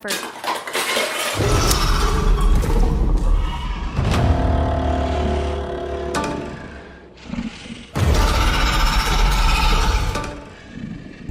First.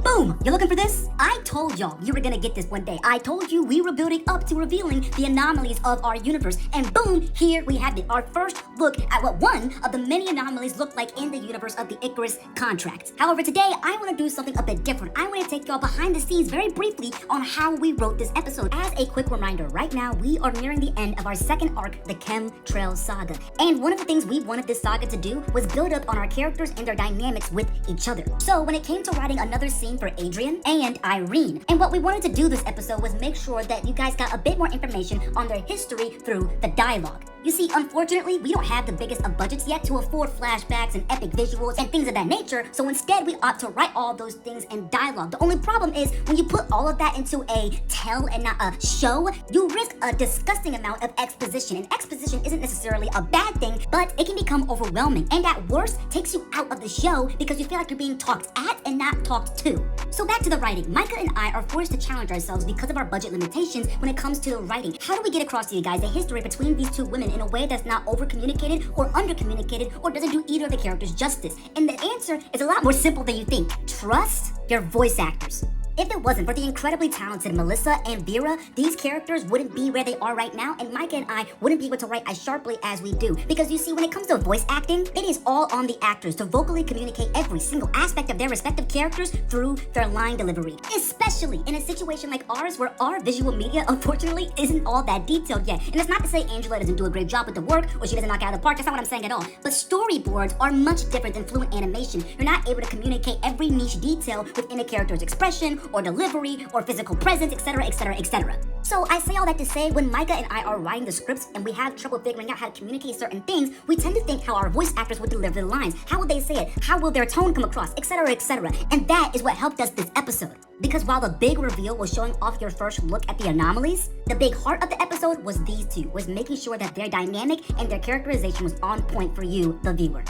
Boom! You looking for this? I told y'all you were gonna get this one day. I told you we were building up to revealing the anomalies of our universe. And boom, here we have it. Our first look at what one of the many anomalies look like in the universe of the Icarus contract. However, today I want to do something a bit different. I want to take y'all behind the scenes very briefly on how we wrote this episode. As a quick reminder, right now we are nearing the end of our second arc, the Chemtrail Saga. And one of the things we wanted this saga to do was build up on our characters and their dynamics with each other. So when it came to writing another scene for Adrian and Irene, and what we wanted to do this episode was make sure that you guys got a bit more information on their history through the dialogue. You see, unfortunately, we don't have the biggest of budgets yet to afford flashbacks and epic visuals and things of that nature, so instead we opt to write all those things in dialogue. The only problem is when you put all of that into a tell and not a show, you risk a disgusting amount of exposition, and exposition isn't necessarily a bad thing, but it can become overwhelming, and at worst, takes you out of the show because you feel like you're being talked at and not talked to. So back to the writing. Micah and I are forced to challenge ourselves because of our budget limitations when it comes to the writing. How do we get across to you guys the history between these two women in a way that's not over-communicated or under-communicated or doesn't do either of the characters justice? And the answer is a lot more simple than you think. Trust your voice actors. If it wasn't for the incredibly talented Melissa and Vera, these characters wouldn't be where they are right now, and Micah and I wouldn't be able to write as sharply as we do. Because you see, when it comes to voice acting, it is all on the actors to vocally communicate every single aspect of their respective characters through their line delivery. Especially in a situation like ours where our visual media, unfortunately, isn't all that detailed yet. And it's not to say Angela doesn't do a great job with the work or she doesn't knock it out of the park, that's not what I'm saying at all. But storyboards are much different than fluent animation. You're not able to communicate every niche detail within a character's expression or delivery or physical presence, etc., etc., etc. So I say all that to say, when Micah and I are writing the scripts and we have trouble figuring out how to communicate certain things, we tend to think how our voice actors would deliver the lines. How will they say it? How will their tone come across? Etc., etc. And that is what helped us this episode. Because while the big reveal was showing off your first look at the anomalies, the big heart of the episode was these two, was making sure that their dynamic and their characterization was on point for you, the viewer.